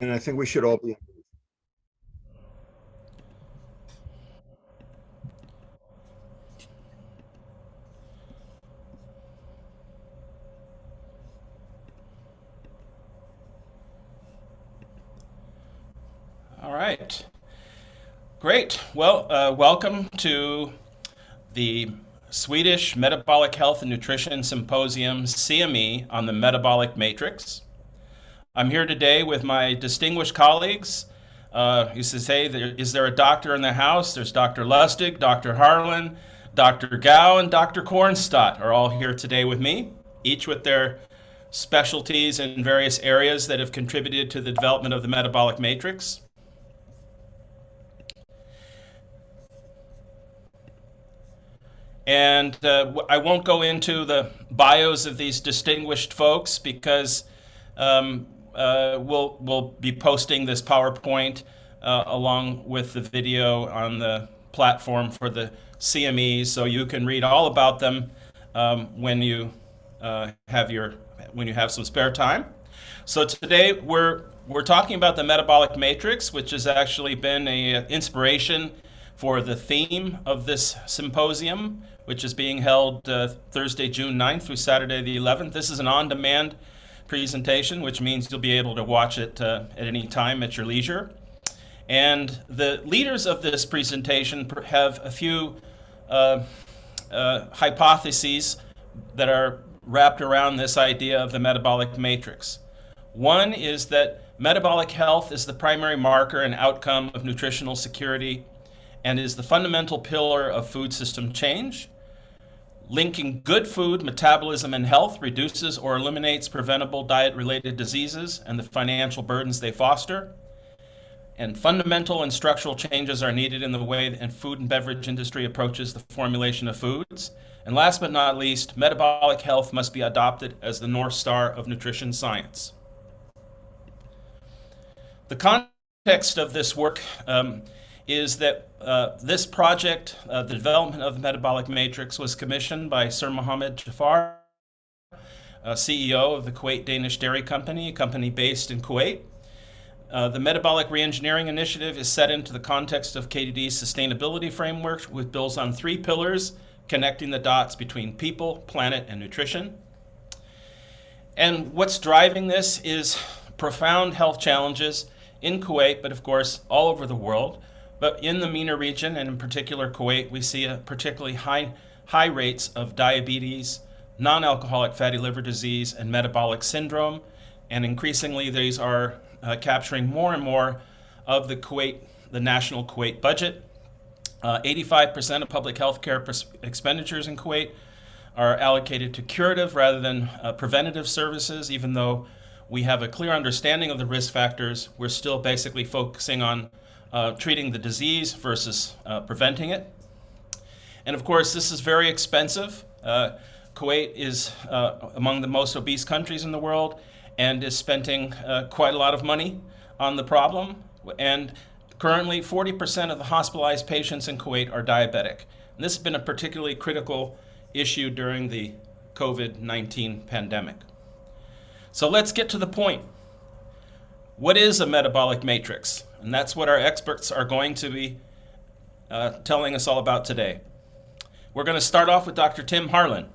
And I think we should all be. All right. Great. Well, welcome to the Swedish Metabolic Health and Nutrition Symposium, CME, on the Metabolic Matrix. I'm here today with my distinguished colleagues. Used to say, is there a doctor in the house? There's Dr. Lustig, Dr. Harlan, Dr. Gao, and Dr. Kornstadt are all here today with me, each with their specialties in various areas that have contributed to the development of the metabolic matrix. And I won't go into the bios of these distinguished folks because we'll be posting this PowerPoint along with the video on the platform for the CMEs, so you can read all about them when you have some spare time. So today we're talking about the metabolic matrix, which has actually been a inspiration for the theme of this symposium, which is being held Thursday, June 9th through Saturday the 11th. This is an on-demand presentation, which means you'll be able to watch it at any time at your leisure. And the leaders of this presentation have a few hypotheses that are wrapped around this idea of the metabolic matrix. One is that metabolic health is the primary marker and outcome of nutritional security and is the fundamental pillar of food system change. Linking good food, metabolism, and health reduces or eliminates preventable diet-related diseases and the financial burdens they foster. And fundamental and structural changes are needed in the way the food and beverage industry approaches the formulation of foods. And last but not least, metabolic health must be adopted as the North Star of nutrition science. The context of this work is that this project, the development of the metabolic matrix, was commissioned by Sir Mohammed Jafar, CEO of the Kuwait Danish Dairy Company, a company based in Kuwait. The Metabolic Reengineering Initiative is set into the context of KDD's sustainability framework, which builds on three pillars, connecting the dots between people, planet, and nutrition. And what's driving this is profound health challenges in Kuwait, but of course all over the world. But in the MENA region, and in particular Kuwait, we see a particularly high rates of diabetes, non-alcoholic fatty liver disease, and metabolic syndrome. And increasingly, these are capturing more and more of the national Kuwait budget. 85% of public health care expenditures in Kuwait are allocated to curative rather than preventative services. Even though we have a clear understanding of the risk factors, we're still basically focusing on treating the disease versus preventing it. And of course, this is very expensive. Kuwait is among the most obese countries in the world and is spending quite a lot of money on the problem. And currently, 40% of the hospitalized patients in Kuwait are diabetic. And this has been a particularly critical issue during the COVID-19 pandemic. So let's get to the point. What is a metabolic matrix? And that's what our experts are going to be telling us all about today. We're going to start off with Dr. Tim Harlan.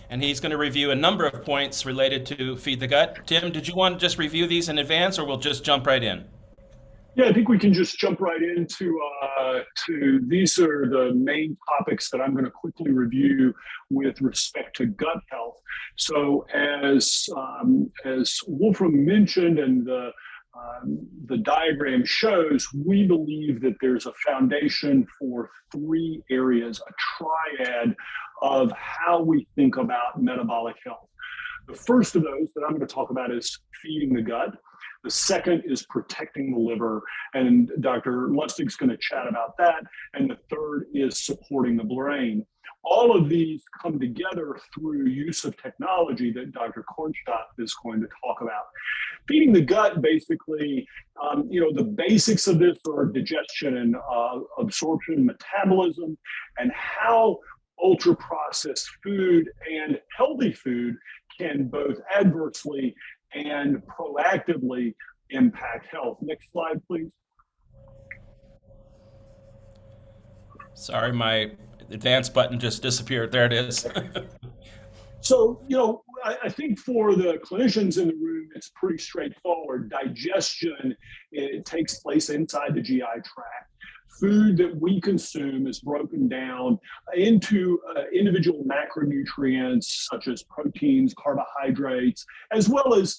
And he's going to review a number of points related to Feed the Gut. Tim, did you want to just review these in advance, or we'll just jump right in? Yeah, I think we can just jump right into these are the main topics that I'm going to quickly review with respect to gut health. So as Wolfram mentioned, and the diagram shows, we believe that there's a foundation for three areas, a triad of how we think about metabolic health. The first of those that I'm going to talk about is feeding the gut. The second is protecting the liver, and Dr. Lustig's going to chat about that. And the third is supporting the brain. All of these come together through use of technology that Dr. Kornstadt is going to talk about. Feeding the gut, basically, the basics of this are digestion and absorption, metabolism, and how ultra-processed food and healthy food can both adversely and proactively impact health. Next slide, please. Sorry, my advance button just disappeared. There it is. So, I think for the clinicians in the room, it's pretty straightforward. Digestion, it takes place inside the GI tract. Food that we consume is broken down into individual macronutrients such as proteins, carbohydrates, as well as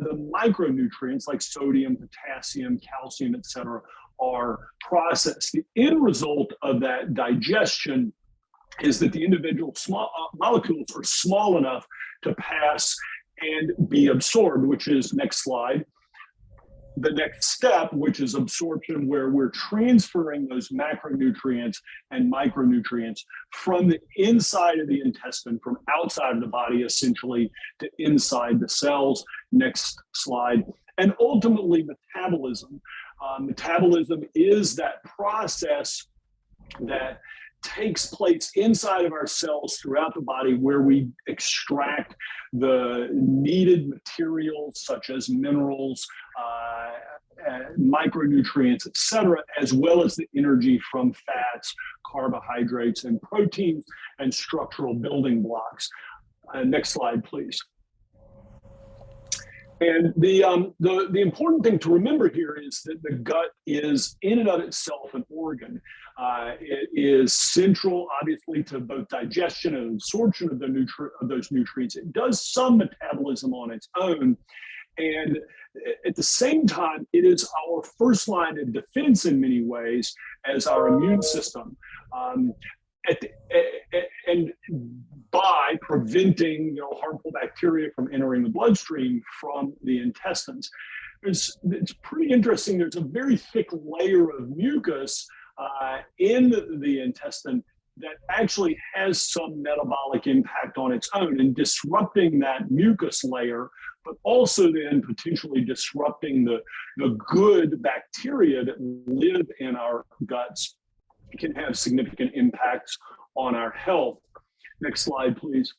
the micronutrients like sodium, potassium, calcium, etc., are processed. The end result of that digestion is that the individual small molecules are small enough to pass and be absorbed, which is next slide. The next step, which is absorption, where we're transferring those macronutrients and micronutrients from the inside of the intestine, from outside of the body, essentially, to inside the cells. Next slide. And ultimately, metabolism. Metabolism is that process that takes place inside of our cells throughout the body, where we extract the needed materials such as minerals, micronutrients, etc., as well as the energy from fats, carbohydrates, and proteins, and structural building blocks. Next slide, please. And the important thing to remember here is that the gut is in and of itself an organ. It is central, obviously, to both digestion and absorption of those nutrients. It does some metabolism on its own. And at the same time, it is our first line of defense in many ways as our immune system. And by preventing harmful bacteria from entering the bloodstream from the intestines. It's pretty interesting. There's a very thick layer of mucus in the intestine that actually has some metabolic impact on its own, and disrupting that mucus layer, but also then potentially disrupting the good bacteria that live in our guts can have significant impacts on our health. Next slide, please.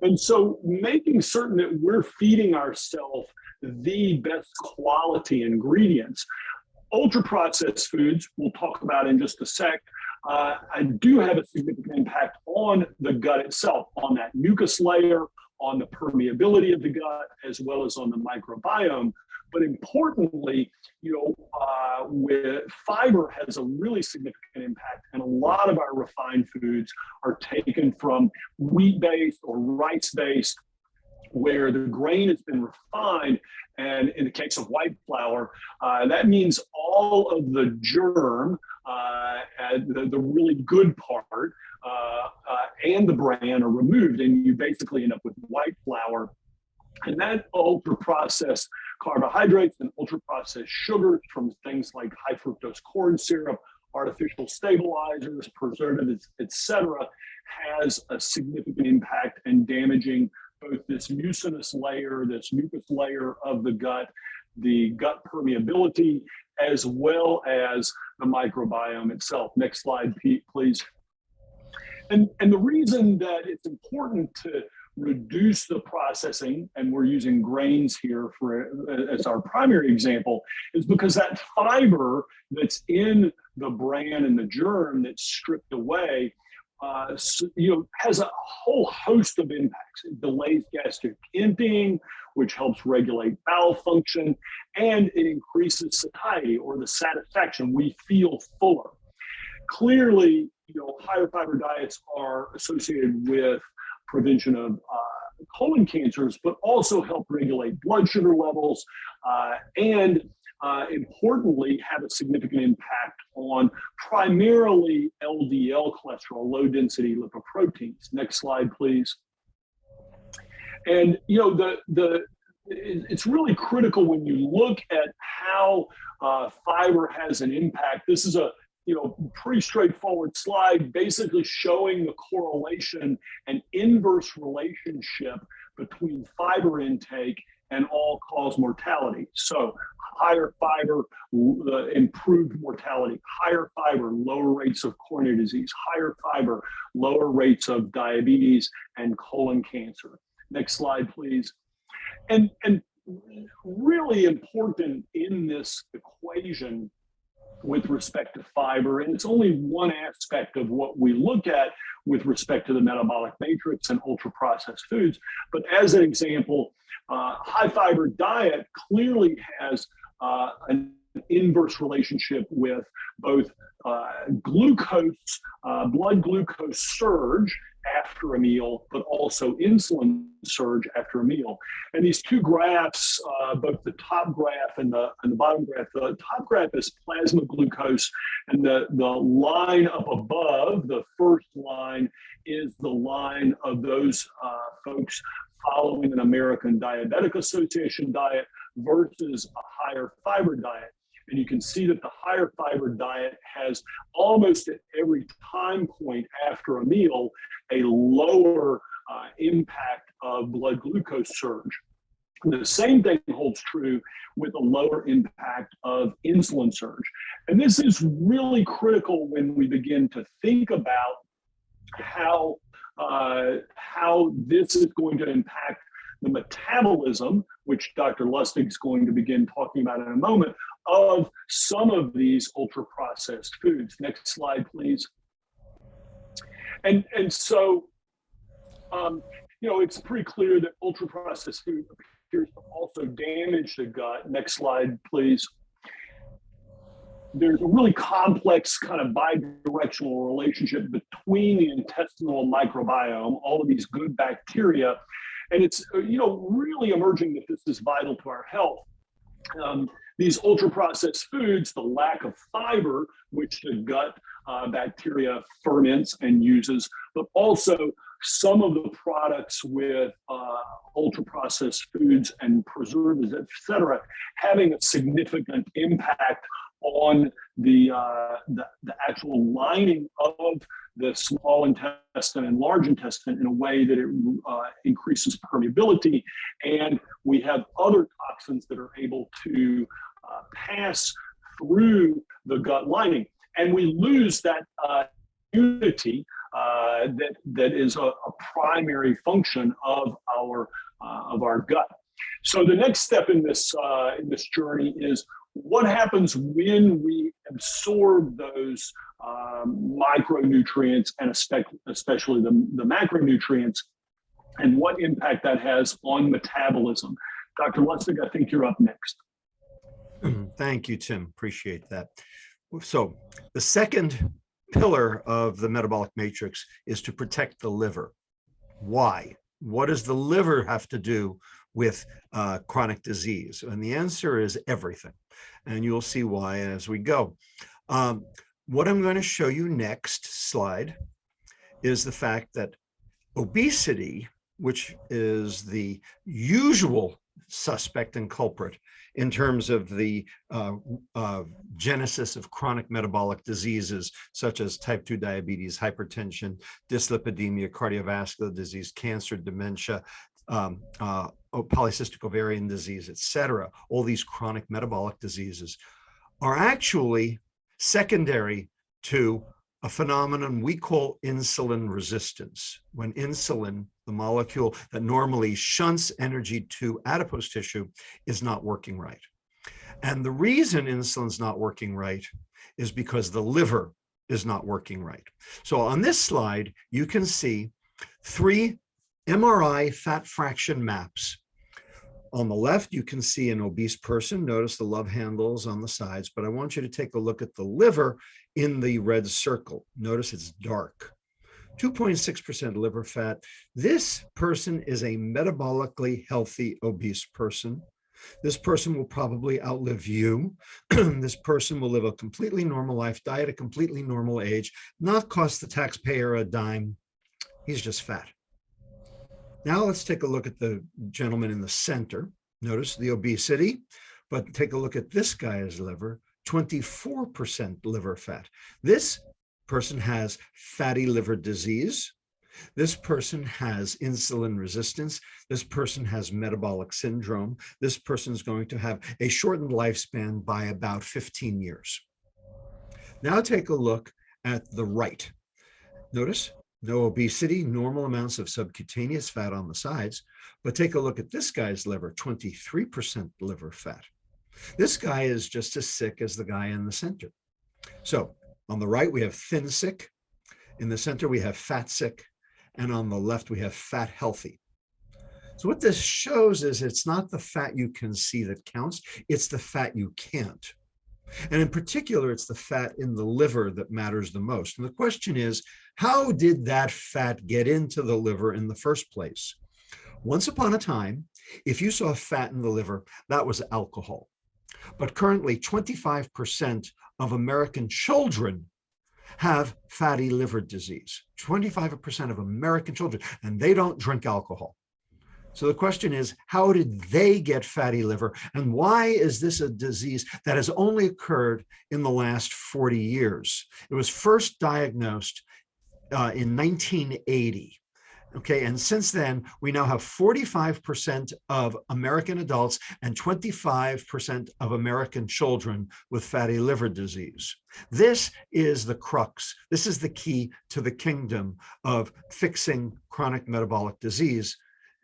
And so making certain that we're feeding ourselves the best quality ingredients. Ultra-processed foods, we'll talk about in just a sec, I do have a significant impact on the gut itself, on that mucus layer, on the permeability of the gut, as well as on the microbiome. But importantly, with fiber has a really significant impact, and a lot of our refined foods are taken from wheat-based or rice-based, where the grain has been refined. And in the case of white flour, that means all of the germ, the really good part, and the bran are removed, and you basically end up with white flour. And that ultra-processed carbohydrates and ultra-processed sugars from things like high fructose corn syrup, artificial stabilizers, preservatives, etc., has a significant impact in damaging both this mucinous layer, this mucus layer of the gut permeability, as well as the microbiome itself. Next slide, Pete, please. And the reason that it's important to reduce the processing, and we're using grains here as our primary example, is because that fiber that's in the bran and the germ that's stripped away has a whole host of impacts. It delays gastric emptying, which helps regulate bowel function, and it increases satiety, or the satisfaction. We feel fuller. Clearly, higher fiber diets are associated with prevention of colon cancers, but also help regulate blood sugar levels, and importantly, have a significant impact on primarily LDL cholesterol, low density lipoproteins. Next slide, please. And it's really critical when you look at how fiber has an impact. This is a pretty straightforward slide, basically showing the correlation and inverse relationship between fiber intake and all-cause mortality. So higher fiber, improved mortality; higher fiber, lower rates of coronary disease; higher fiber, lower rates of diabetes and colon cancer. Next slide, please. And really important in this equation with respect to fiber, and it's only one aspect of what we look at with respect to the metabolic matrix and ultra processed foods. But as an example, high fiber diet clearly has an inverse relationship with both glucose, blood glucose surge after a meal, but also insulin surge after a meal. And these two graphs, both the top graph and the bottom graph, the top graph is plasma glucose, and the line up above, the first line, is the line of those folks following an American Diabetic Association diet versus a higher fiber diet. And you can see that the higher fiber diet has almost at every time point after a meal a lower impact of blood glucose surge. The same thing holds true with a lower impact of insulin surge. And this is really critical when we begin to think about how this is going to impact the metabolism, which Dr. Lustig is going to begin talking about in a moment, of some of these ultra-processed foods. Next slide, please. And so, it's pretty clear that ultra-processed food appears to also damage the gut. Next slide, please. There's a really complex kind of bidirectional relationship between the intestinal microbiome, all of these good bacteria, and it's really emerging that this is vital to our health. These ultra-processed foods, the lack of fiber, which the gut bacteria ferments and uses, but also some of the products with ultra-processed foods and preservatives, et cetera, having a significant impact on the actual lining of the small intestine and large intestine in a way that it increases permeability. And we have other toxins that are able to pass through the gut lining. And we lose that immunity that is a primary function of our gut. So the next step in this journey is what happens when we absorb those micronutrients and especially the macronutrients, and what impact that has on metabolism. Dr. Lustig, I think you're up next. Thank you, Tim. Appreciate that. So the second pillar of the metabolic matrix is to protect the liver. Why? What does the liver have to do with chronic disease? And the answer is everything. And you'll see why as we go. What I'm going to show you next slide is the fact that obesity, which is the usual suspect and culprit in terms of the genesis of chronic metabolic diseases such as type 2 diabetes, hypertension, dyslipidemia, cardiovascular disease, cancer, dementia, polycystic ovarian disease, etc. All these chronic metabolic diseases are actually secondary to a phenomenon we call insulin resistance. When insulin, the molecule that normally shunts energy to adipose tissue, is not working right. And the reason insulin's not working right is because the liver is not working right. So on this slide, you can see 3 MRI fat fraction maps. On the left, you can see an obese person. Notice the love handles on the sides, but I want you to take a look at the liver in the red circle. Notice it's dark. 2.6% liver fat. This person is a metabolically healthy obese person. This person will probably outlive you. This person will live a completely normal life, die at a completely normal age, not cost the taxpayer a dime. He's just fat. Now let's take a look at the gentleman in the center. Notice the obesity, but take a look at this guy's liver, 24% liver fat. This person has fatty liver disease. This person has insulin resistance. This person has metabolic syndrome. This person is going to have a shortened lifespan by about 15 years. Now take a look at the right. Notice no obesity, normal amounts of subcutaneous fat on the sides. But take a look at this guy's liver, 23% liver fat. This guy is just as sick as the guy in the center. So on the right, we have thin sick. In the center, we have fat sick. And on the left, we have fat healthy. So what this shows is it's not the fat you can see that counts, it's the fat you can't. And in particular, it's the fat in the liver that matters the most. And the question is, how did that fat get into the liver in the first place? Once upon a time, if you saw fat in the liver, that was alcohol. But currently, 25% of American children have fatty liver disease. 25% of American children, and they don't drink alcohol. So the question is, how did they get fatty liver? And why is this a disease that has only occurred in the last 40 years? It was first diagnosed in 1980. Okay, and since then, we now have 45% of American adults and 25% of American children with fatty liver disease. This is the crux. This is the key to the kingdom of fixing chronic metabolic disease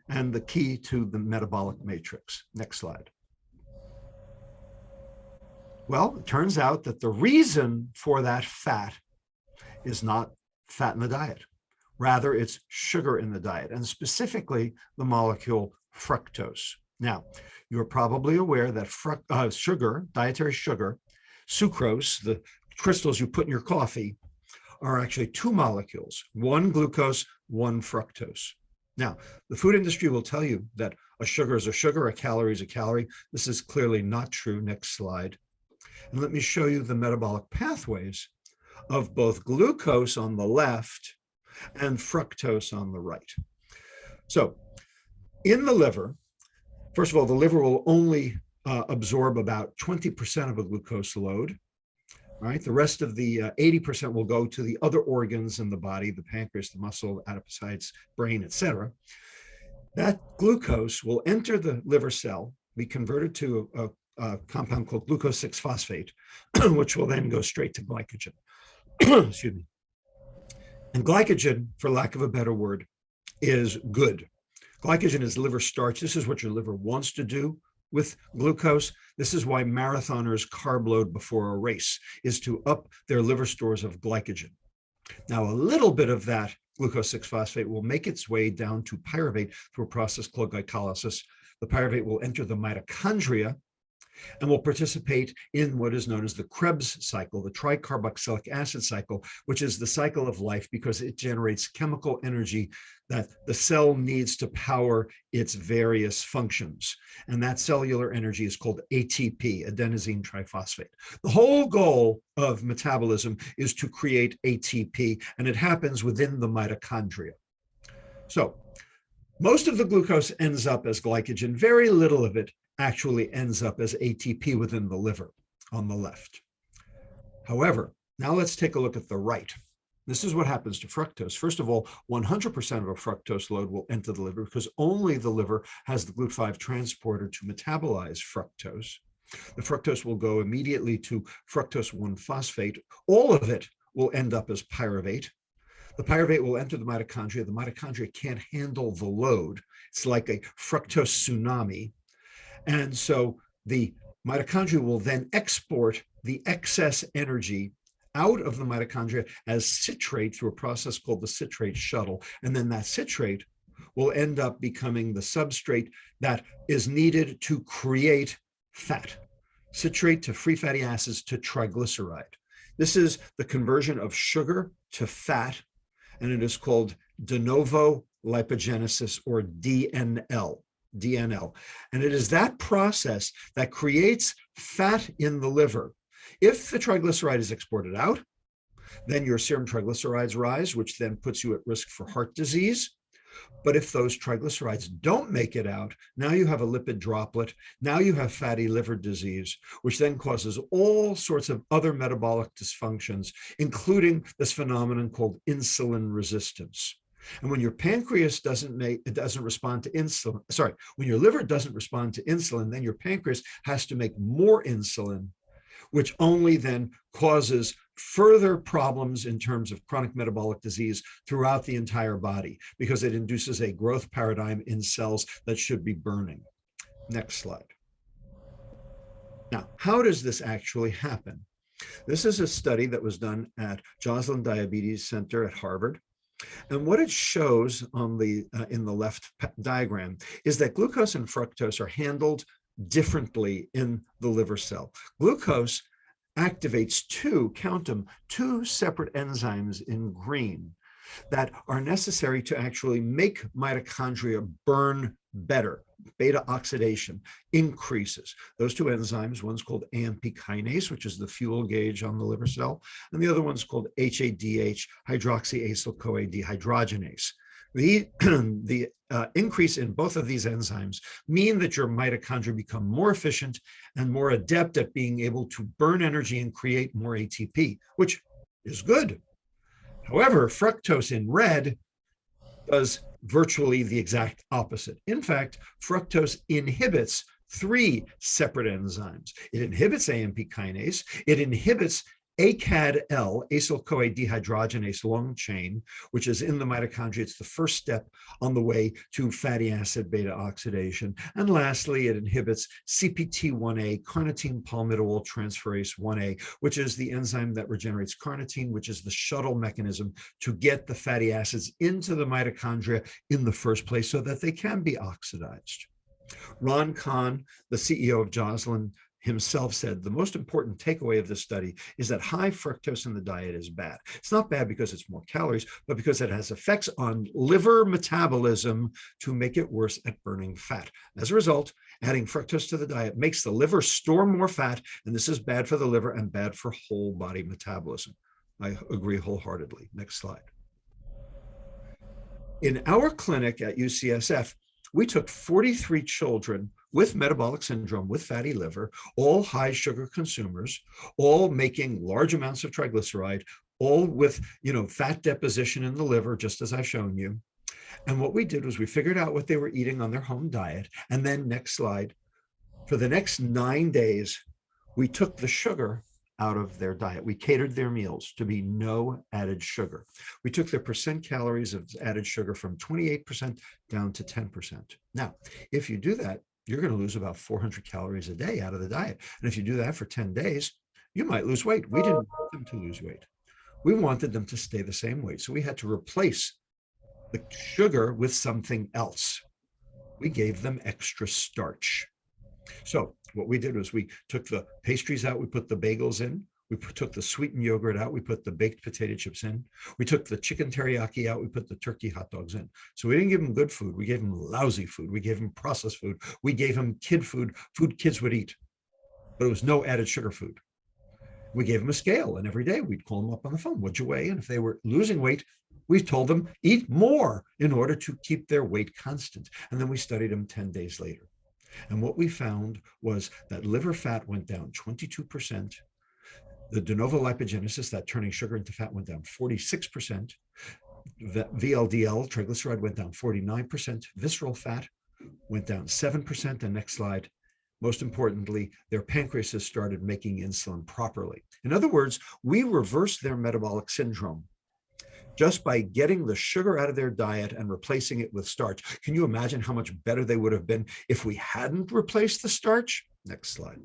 and the key to the metabolic matrix. Next slide. Well, it turns out that the reason for that fat is not fat in the diet. Rather, it's sugar in the diet, and specifically the molecule fructose. Now, you're probably aware that sugar, dietary sugar, sucrose, the crystals you put in your coffee, are actually two molecules, one glucose, one fructose. Now, the food industry will tell you that a sugar is a sugar, a calorie is a calorie. This is clearly not true. Next slide. And let me show you the metabolic pathways of both glucose on the left and fructose on the right. So in the liver, first of all, the liver will only absorb about 20% of a glucose load. Right? The rest of the 80% will go to the other organs in the body, the pancreas, the muscle, adipocytes, brain, etc. That glucose will enter the liver cell, be converted to a compound called glucose 6-phosphate, which will then go straight to glycogen. Excuse me. And glycogen, for lack of a better word, is good. Glycogen is liver starch. This is what your liver wants to do with glucose. This is why marathoners carb load before a race, is to up their liver stores of glycogen. Now, a little bit of that glucose 6-phosphate will make its way down to pyruvate through a process called glycolysis. The pyruvate will enter the mitochondria and will participate in what is known as the Krebs cycle, the tricarboxylic acid cycle, which is the cycle of life because it generates chemical energy that the cell needs to power its various functions. And that cellular energy is called ATP, adenosine triphosphate. The whole goal of metabolism is to create ATP, and it happens within the mitochondria. So most of the glucose ends up as glycogen. Very little of it actually ends up as ATP within the liver on the left. However, now let's take a look at the right. This is what happens to fructose. First of all, 100% of a fructose load will enter the liver because only the liver has the GLUT5 transporter to metabolize fructose. The fructose will go immediately to fructose 1-phosphate. All of it will end up as pyruvate. The pyruvate will enter the mitochondria. The mitochondria can't handle the load. It's like a fructose tsunami. And so the mitochondria will then export the excess energy out of the mitochondria as citrate through a process called the citrate shuttle. And then that citrate will end up becoming the substrate that is needed to create fat. Citrate to free fatty acids to triglyceride. This is the conversion of sugar to fat, and it is called de novo lipogenesis, or DNL. And it is that process that creates fat in the liver. If the triglyceride is exported out, then your serum triglycerides rise, which then puts you at risk for heart disease. But if those triglycerides don't make it out, now you have a lipid droplet. Now you have fatty liver disease, which then causes all sorts of other metabolic dysfunctions, including this phenomenon called insulin resistance. And when your pancreas doesn't respond to insulin, when your liver doesn't respond to insulin, then your pancreas has to make more insulin, which only then causes further problems in terms of chronic metabolic disease throughout the entire body, because it induces a growth paradigm in cells that should be burning. Next slide. Now, how does this actually happen? This is a study that was done at Joslin Diabetes Center at Harvard. And what it shows on the in the left diagram is that glucose and fructose are handled differently in the liver cell. Glucose activates two separate enzymes in green that are necessary to actually make mitochondria burn better. Beta oxidation increases. Those two enzymes, one's called AMP kinase, which is the fuel gauge on the liver cell, and the other one's called HADH, hydroxyacyl-CoA dehydrogenase. The increase in both of these enzymes mean that your mitochondria become more efficient and more adept at being able to burn energy and create more ATP, which is good. However, fructose in red does virtually the exact opposite. In fact, fructose inhibits three separate enzymes. It inhibits AMP kinase, it inhibits ACAD-L, acyl-CoA dehydrogenase long chain, which is in the mitochondria. It's the first step on the way to fatty acid beta oxidation. And lastly, it inhibits CPT1A, carnitine palmitoyl transferase 1A, which is the enzyme that regenerates carnitine, which is the shuttle mechanism to get the fatty acids into the mitochondria in the first place so that they can be oxidized. Ron Kahn, the CEO of Joslin, himself said the most important takeaway of this study is that high fructose in the diet is bad. It's not bad because it's more calories, but because it has effects on liver metabolism to make it worse at burning fat. As a result, adding fructose to the diet makes the liver store more fat, and this is bad for the liver and bad for whole body metabolism. I agree wholeheartedly. Next slide. In our clinic at UCSF, we took 43 children with metabolic syndrome, with fatty liver, all high sugar consumers, all making large amounts of triglyceride, all with fat deposition in the liver, just as I've shown you. And what we did was we figured out what they were eating on their home diet. And then next slide, for the next 9 days, we took the sugar out of their diet. We catered their meals to be no added sugar. We took their percent calories of added sugar from 28% down to 10%. Now, if you do that, you're going to lose about 400 calories a day out of the diet. And if you do that for 10 days, you might lose weight. We didn't want them to lose weight. We wanted them to stay the same weight. So we had to replace the sugar with something else. We gave them extra starch. So what we did was we took the pastries out, we put the bagels in, we took the sweetened yogurt out, we put the baked potato chips in, we took the chicken teriyaki out, we put the turkey hot dogs in. So we didn't give them good food, we gave them lousy food, we gave them processed food, we gave them kid food kids would eat, but it was no added sugar food. We gave them a scale, and every day we'd call them up on the phone, what'd you weigh? And if they were losing weight, we told them eat more in order to keep their weight constant. And then we studied them 10 days later. And what we found was that liver fat went down 22%. The de novo lipogenesis, that turning sugar into fat, went down 46%. The VLDL, triglyceride, went down 49%. Visceral fat went down 7%. And next slide, most importantly, their pancreases started making insulin properly. In other words, we reversed their metabolic syndrome just by getting the sugar out of their diet and replacing it with starch. Can you imagine how much better they would have been if we hadn't replaced the starch? Next slide.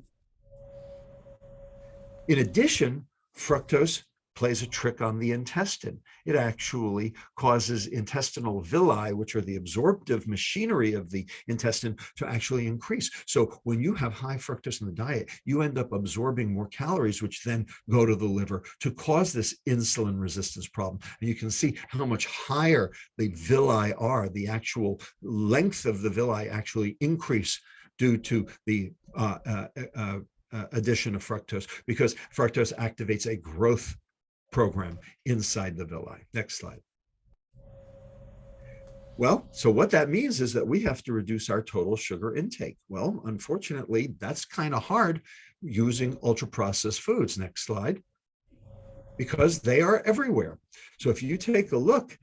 In addition, fructose plays a trick on the intestine. It actually causes intestinal villi, which are the absorptive machinery of the intestine, to actually increase. So when you have high fructose in the diet, you end up absorbing more calories, which then go to the liver to cause this insulin resistance problem. And you can see how much higher the villi are. The actual length of the villi actually increase due to the addition of fructose, because fructose activates a growth program inside the villi. Next slide. Well, so what that means is that we have to reduce our total sugar intake. Well, unfortunately, that's kind of hard using ultra-processed foods. Next slide. Because they are everywhere. So if you take a look,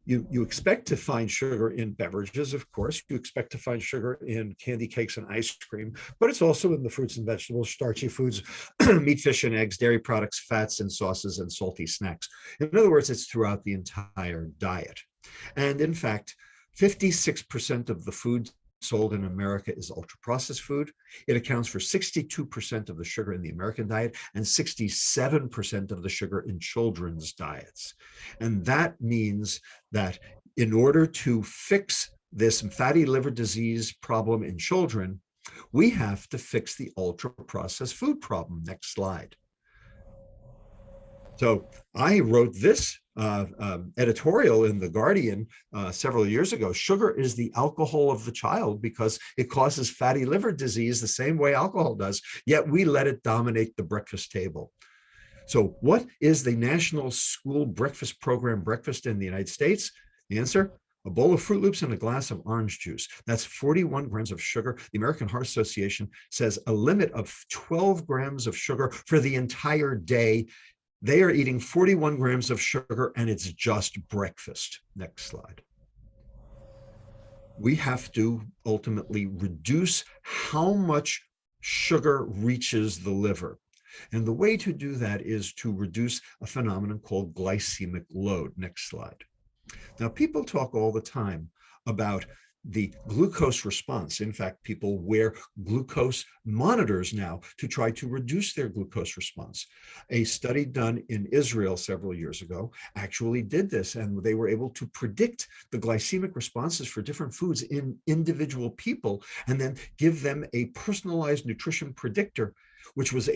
You expect to find sugar in beverages, of course. You expect to find sugar in candy, cakes, and ice cream, but it's also in the fruits and vegetables, starchy foods, meat, fish, and eggs, dairy products, fats, and sauces, and salty snacks. In other words, it's throughout the entire diet. And in fact, 56% of the food sold in America is ultra-processed food. It accounts for 62% of the sugar in the American diet and 67% of the sugar in children's diets. And that means that in order to fix this fatty liver disease problem in children, we have to fix the ultra-processed food problem. Next slide. So I wrote this editorial in The Guardian several years ago. Sugar is the alcohol of the child because it causes fatty liver disease the same way alcohol does, yet we let it dominate the breakfast table. So what is the National School Breakfast Program breakfast in the United States? The answer, a bowl of Fruit Loops and a glass of orange juice. That's 41 grams of sugar. The American Heart Association says a limit of 12 grams of sugar for the entire day. They are eating 41 grams of sugar, and it's just breakfast. Next slide. We have to ultimately reduce how much sugar reaches the liver. And the way to do that is to reduce a phenomenon called glycemic load. Next slide. Now, people talk all the time about the glucose response. In fact, people wear glucose monitors now to try to reduce their glucose response. A study done in Israel several years ago actually did this, and they were able to predict the glycemic responses for different foods in individual people, and then give them a personalized nutrition predictor, which was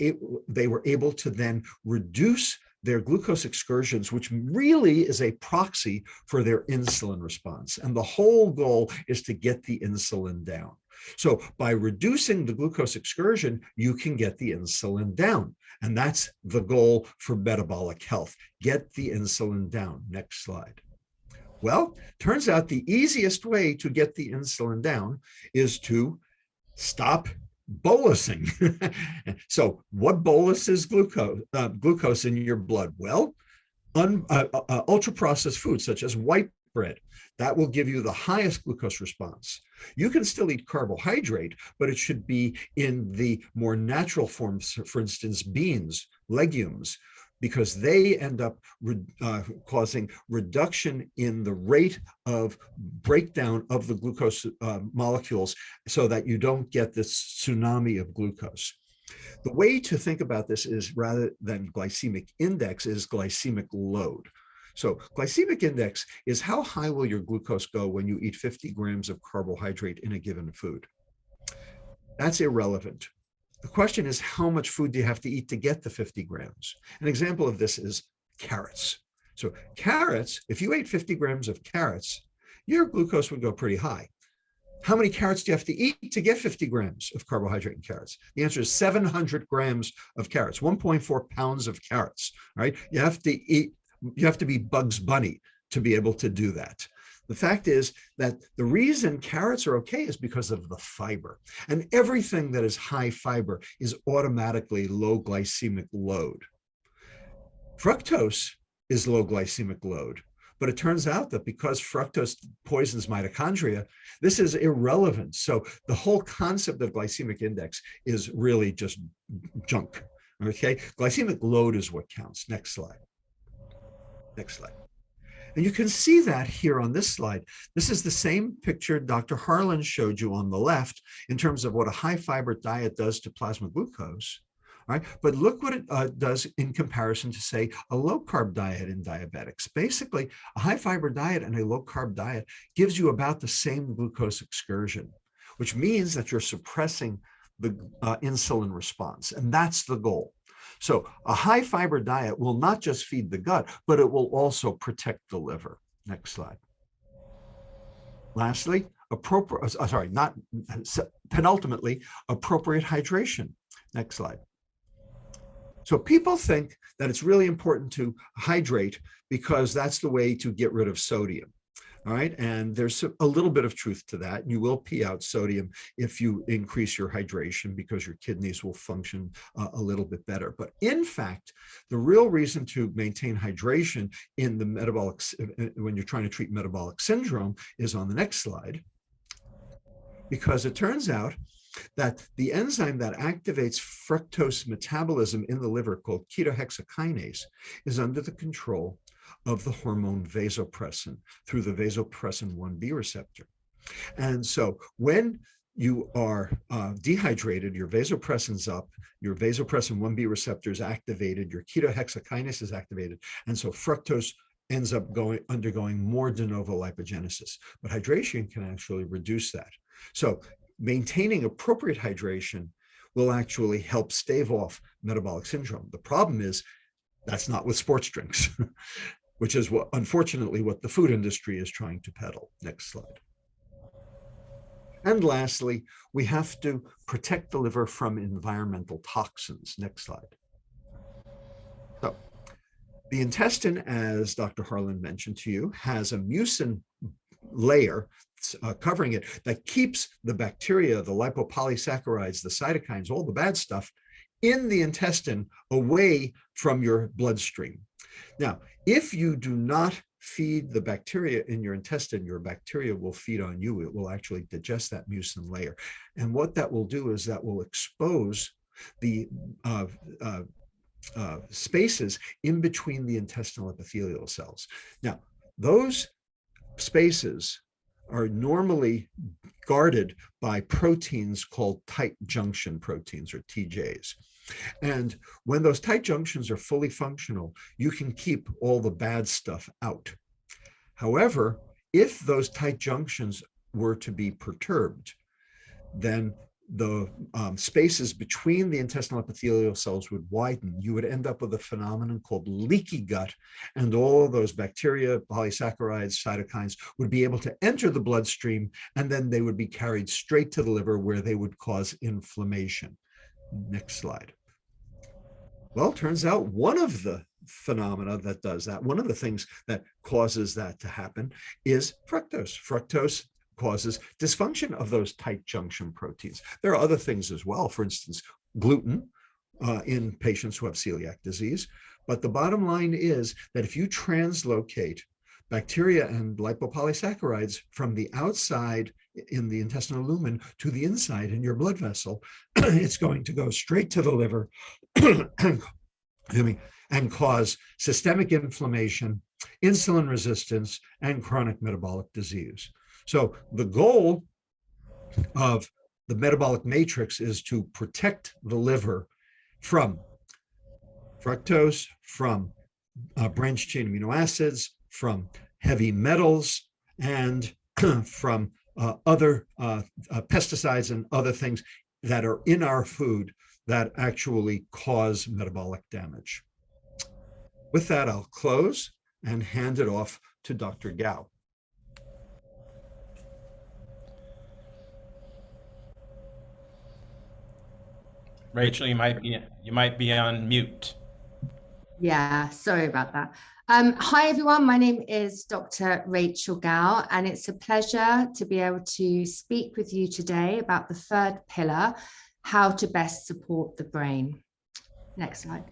they were able to then reduce their glucose excursions, which really is a proxy for their insulin response. And the whole goal is to get the insulin down. So by reducing the glucose excursion, you can get the insulin down. And that's the goal for metabolic health. Get the insulin down. Next slide. Well, turns out the easiest way to get the insulin down is to stop bolusing. So what bolus is glucose in your blood? Well, ultra-processed foods such as white bread, that will give you the highest glucose response. You can still eat carbohydrate, but it should be in the more natural forms, for instance, beans, legumes, because they end up causing reduction in the rate of breakdown of the glucose molecules so that you don't get this tsunami of glucose. The way to think about this is, rather than glycemic index, is glycemic load. So glycemic index is how high will your glucose go when you eat 50 grams of carbohydrate in a given food. That's irrelevant. The question is, how much food do you have to eat to get the 50 grams? An example of this is carrots. So carrots, if you ate 50 grams of carrots, your glucose would go pretty high. How many carrots do you have to eat to get 50 grams of carbohydrate in carrots? The answer is 700 grams of carrots, 1.4 pounds of carrots, right? You have to be Bugs Bunny to be able to do that. The fact is that the reason carrots are okay is because of the fiber. And everything that is high fiber is automatically low glycemic load. Fructose is low glycemic load, but it turns out that because fructose poisons mitochondria, this is irrelevant. So the whole concept of glycemic index is really just junk, okay? Glycemic load is what counts. Next slide. Next slide. And you can see that here on this slide. This is the same picture Dr. Harlan showed you on the left in terms of what a high fiber diet does to plasma glucose. All right, but look what it does in comparison to, say, a low carb diet in diabetics. Basically, a high fiber diet and a low carb diet gives you about the same glucose excursion, which means that you're suppressing the insulin response, and that's the goal. So a high fiber diet will not just feed the gut, but it will also protect the liver. Next slide. Lastly, penultimately, appropriate hydration. Next slide. So people think that it's really important to hydrate because that's the way to get rid of sodium. All right. And there's a little bit of truth to that. You will pee out sodium if you increase your hydration because your kidneys will function a little bit better. But in fact, the real reason to maintain hydration in the metabolic, when you're trying to treat metabolic syndrome, is on the next slide. Because it turns out that the enzyme that activates fructose metabolism in the liver, called ketohexokinase, is under the control of the hormone vasopressin through the vasopressin 1b receptor. And so when you are dehydrated, your vasopressin's up, your vasopressin 1b receptor is activated, your ketohexokinase is activated, and so fructose ends up undergoing more de novo lipogenesis. But hydration can actually reduce that. So maintaining appropriate hydration will actually help stave off metabolic syndrome. The problem is that's not with sports drinks, which is what, unfortunately, what the food industry is trying to peddle. Next slide. And lastly, we have to protect the liver from environmental toxins. Next slide. So the intestine, as Dr. Harlan mentioned to you, has a mucin layer covering it that keeps the bacteria, the lipopolysaccharides, the cytokines, all the bad stuff in the intestine away from your bloodstream. Now, if you do not feed the bacteria in your intestine, your bacteria will feed on you. It will actually digest that mucin layer. And what that will do is that will expose the spaces in between the intestinal epithelial cells. Now, those spaces are normally guarded by proteins called tight junction proteins, or TJs. And when those tight junctions are fully functional, you can keep all the bad stuff out. However, if those tight junctions were to be perturbed, then the spaces between the intestinal epithelial cells would widen. You would end up with a phenomenon called leaky gut, and all those bacteria, polysaccharides, cytokines would be able to enter the bloodstream, and then they would be carried straight to the liver where they would cause inflammation. Next slide. Well, it turns out one of the phenomena that does that, one of the things that causes that to happen, is fructose. Fructose causes dysfunction of those tight junction proteins. There are other things as well, for instance, gluten in patients who have celiac disease. But the bottom line is that if you translocate bacteria and lipopolysaccharides from the outside in the intestinal lumen to the inside in your blood vessel, it's going to go straight to the liver and cause systemic inflammation, insulin resistance, and chronic metabolic disease. So the goal of the metabolic matrix is to protect the liver from fructose, from branched chain amino acids, from heavy metals, and from other pesticides and other things that are in our food that actually cause metabolic damage. With that, I'll close and hand it off to Dr. Gao. Rachel, you might be on mute. Yeah, sorry about that. Hi, everyone. My name is Dr. Rachel Gao, and it's a pleasure to be able to speak with you today about the third pillar, how to best support the brain. Next slide.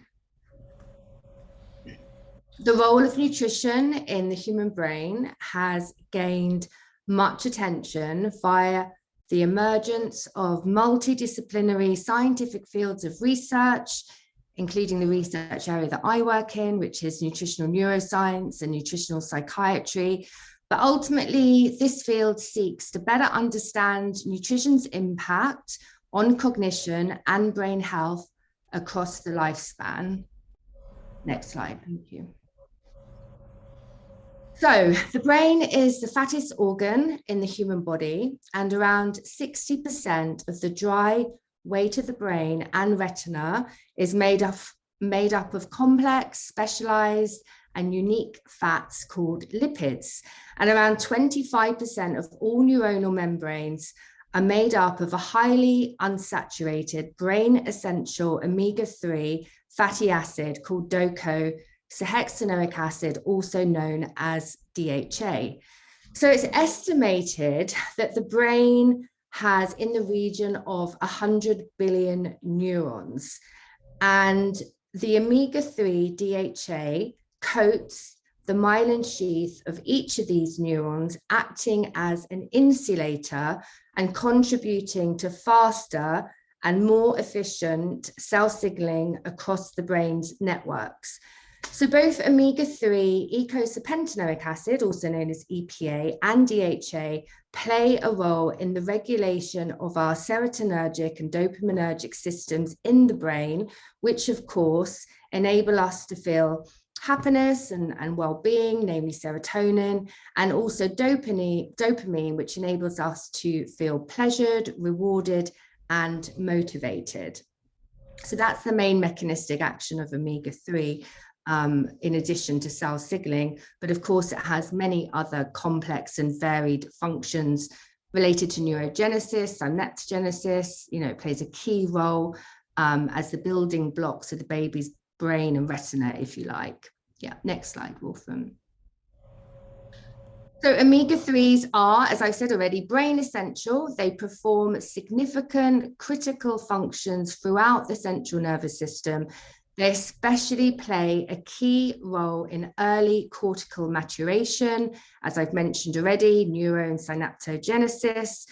The role of nutrition in the human brain has gained much attention via the emergence of multidisciplinary scientific fields of research, including the research area that I work in, which is nutritional neuroscience and nutritional psychiatry. But ultimately, this field seeks to better understand nutrition's impact on cognition and brain health across the lifespan. Next slide, thank you. So the brain is the fattest organ in the human body, and around 60% of the dry weight of the brain and retina is made up of complex, specialized, and unique fats called lipids. And around 25% of all neuronal membranes are made up of a highly unsaturated brain essential omega-3 fatty acid called docosahexaenoic acid, also known as DHA. So it's estimated that the brain has in the region of 100 billion neurons, and the omega-3 DHA coats the myelin sheath of each of these neurons, acting as an insulator and contributing to faster and more efficient cell signaling across the brain's networks. So both omega-3 eicosapentaenoic acid, also known as EPA, and DHA play a role in the regulation of our serotonergic and dopaminergic systems in the brain, which of course enable us to feel happiness and well-being, namely serotonin, and also dopamine, which enables us to feel pleasured, rewarded, and motivated. So that's the main mechanistic action of omega-3. In addition to cell signaling, but of course it has many other complex and varied functions related to neurogenesis, synaptogenesis. It plays a key role as the building blocks of the baby's brain and retina, if you like. Yeah, next slide, Wolfram. So omega-3s are, as I said already, brain essential. They perform significant critical functions throughout the central nervous system. They especially play a key role in early cortical maturation, as I've mentioned already, neuro and synaptogenesis,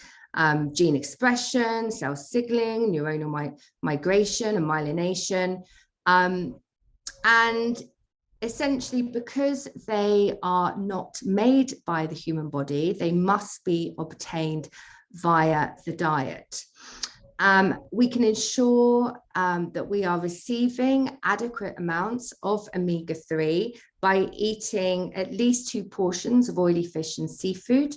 gene expression, cell signaling, neuronal migration and myelination. And essentially, because they are not made by the human body, they must be obtained via the diet. We can ensure that we are receiving adequate amounts of omega-3 by eating at least 2 portions of oily fish and seafood,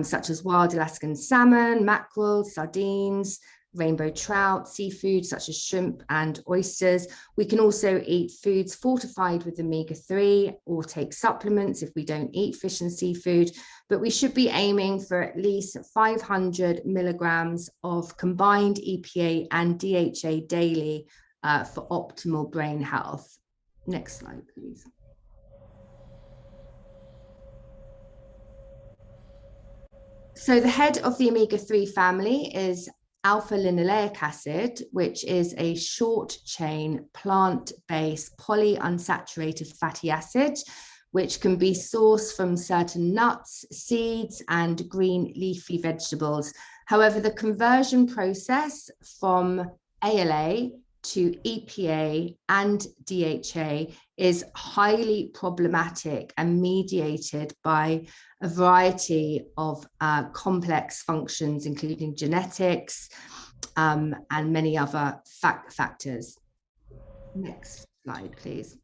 such as wild Alaskan salmon, mackerel, sardines, rainbow trout, seafood such as shrimp and oysters. We can also eat foods fortified with omega-3 or take supplements if we don't eat fish and seafood, but we should be aiming for at least 500 milligrams of combined EPA and DHA daily for optimal brain health. Next slide, please. So the head of the omega-3 family is alpha-linoleic acid, which is a short-chain plant-based polyunsaturated fatty acid, which can be sourced from certain nuts, seeds, and green leafy vegetables. However, the conversion process from ALA to EPA and DHA is highly problematic and mediated by a variety of complex functions, including genetics and many other factors. Next slide, please.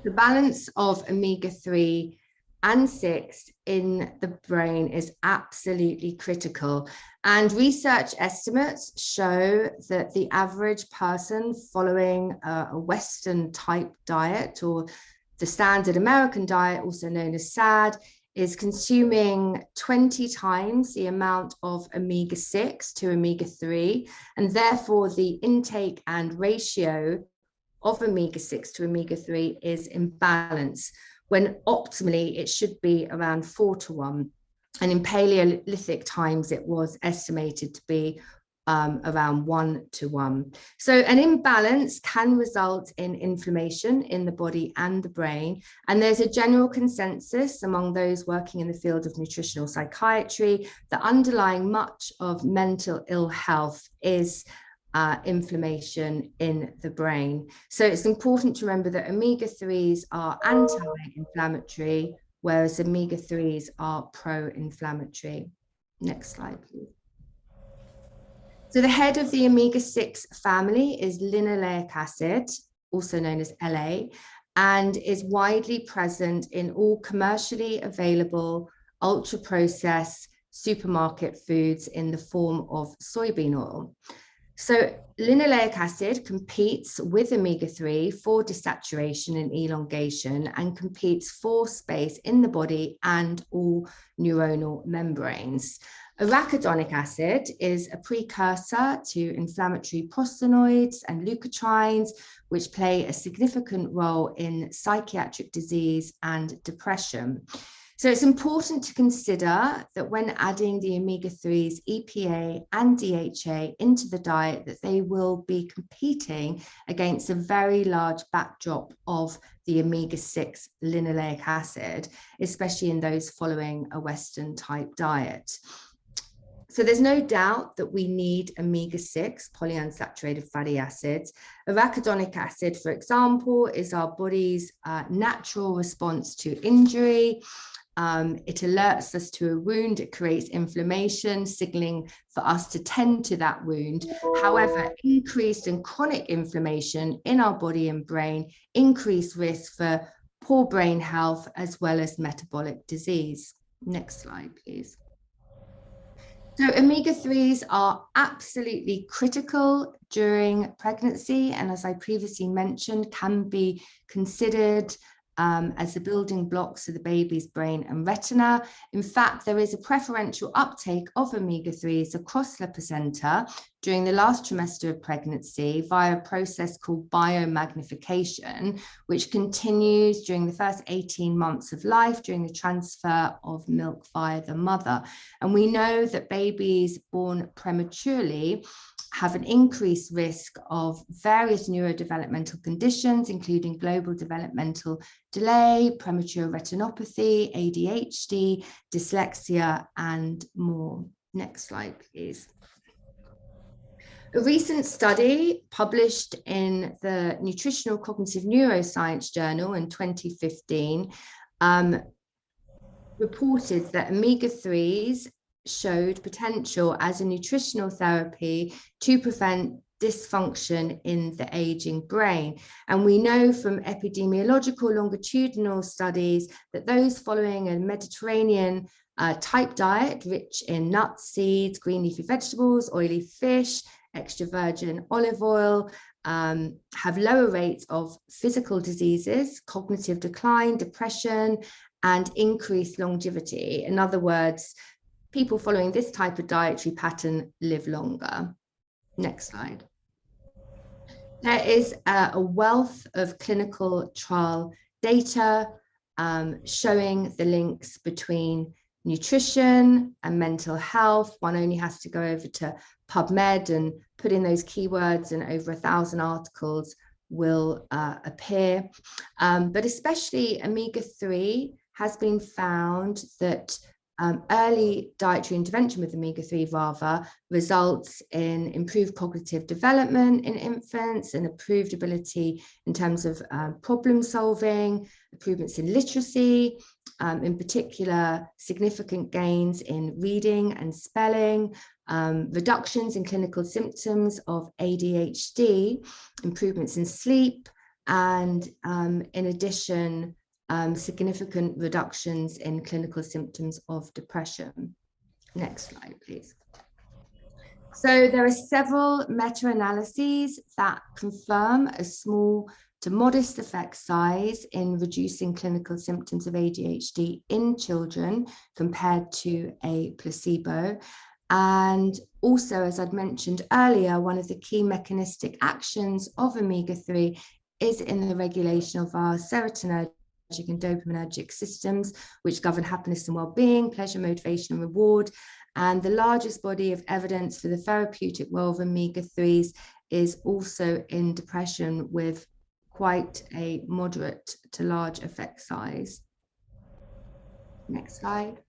The balance of omega-3 and 6 in the brain is absolutely critical. And research estimates show that the average person following a Western type diet, or the standard American diet, also known as SAD, is consuming 20 times the amount of omega-6 to omega-3, and therefore the intake and ratio of omega-6 to omega-3 is imbalanced, when optimally it should be around 4:1. And in Paleolithic times, it was estimated to be around 1:1. So an imbalance can result in inflammation in the body and the brain. And there's a general consensus among those working in the field of nutritional psychiatry that underlying much of mental ill health is inflammation in the brain. So it's important to remember that omega-3s are anti-inflammatory, whereas omega-3s are pro-inflammatory. Next slide, please. So the head of the omega-6 family is linoleic acid, also known as LA, and is widely present in all commercially available ultra-processed supermarket foods in the form of soybean oil. So linoleic acid competes with omega-3 for desaturation and elongation, and competes for space in the body and all neuronal membranes. Arachidonic acid is a precursor to inflammatory prostanoids and leukotrienes, which play a significant role in psychiatric disease and depression. So it's important to consider that when adding the omega-3s, EPA and DHA into the diet, that they will be competing against a very large backdrop of the omega-6 linoleic acid, especially in those following a Western type diet. So there's no doubt that we need omega-6 polyunsaturated fatty acids. Arachidonic acid, for example, is our body's natural response to injury. It alerts us to a wound, it creates inflammation, signaling for us to tend to that wound. However, increased and chronic inflammation in our body and brain increase risk for poor brain health as well as metabolic disease. Next slide, please. So omega-3s are absolutely critical during pregnancy, and as I previously mentioned, can be considered as the building blocks of the baby's brain and retina. In fact, there is a preferential uptake of omega-3s across the placenta during the last trimester of pregnancy via a process called biomagnification, which continues during the first 18 months of life during the transfer of milk via the mother. And we know that babies born prematurely have an increased risk of various neurodevelopmental conditions, including global developmental delay, premature retinopathy, ADHD, dyslexia, and more. Next slide, please. A recent study published in the Nutritional Cognitive Neuroscience Journal in 2015 reported that omega-3s showed potential as a nutritional therapy to prevent dysfunction in the aging brain. And we know from epidemiological longitudinal studies that those following a Mediterranean type diet rich in nuts, seeds, green leafy vegetables, oily fish, extra virgin olive oil, have lower rates of physical diseases, cognitive decline, depression, and increased longevity. In other words, people following this type of dietary pattern live longer. Next slide. There is a wealth of clinical trial data showing the links between nutrition and mental health. One only has to go over to PubMed and put in those keywords and over 1,000 articles will appear. But especially omega-3 has been found that early dietary intervention with omega-3 rather results in improved cognitive development in infants and improved ability in terms of problem solving, improvements in literacy, in particular significant gains in reading and spelling, reductions in clinical symptoms of ADHD, improvements in sleep, and in addition, significant reductions in clinical symptoms of depression. Next slide, please. So there are several meta-analyses that confirm a small to modest effect size in reducing clinical symptoms of ADHD in children compared to a placebo. And also, as I'd mentioned earlier, one of the key mechanistic actions of omega-3 is in the regulation of our serotonergic and dopaminergic systems, which govern happiness and well-being, pleasure, motivation, and reward. And the largest body of evidence for the therapeutic role of omega-3s is also in depression, with quite a moderate to large effect size. Next slide.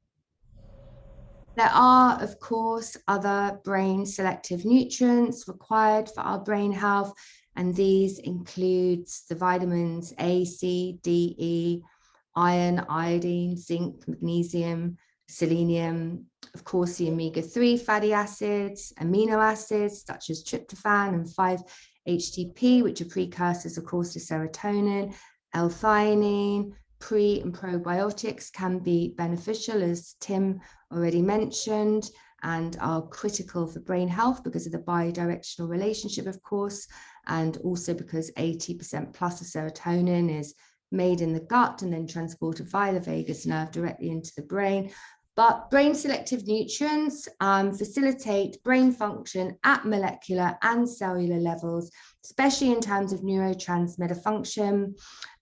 There are, of course, other brain selective nutrients required for our brain health, and these include the vitamins A, C, D, E, iron, iodine, zinc, magnesium, selenium, of course, the omega-3 fatty acids, amino acids such as tryptophan and 5-HTP, which are precursors, of course, to serotonin, L-theanine. Pre and probiotics can be beneficial, as Tim already mentioned, and are critical for brain health because of the bidirectional relationship, of course, and also because 80% plus of serotonin is made in the gut and then transported via the vagus nerve directly into the brain. But brain selective nutrients facilitate brain function at molecular and cellular levels, especially in terms of neurotransmitter function.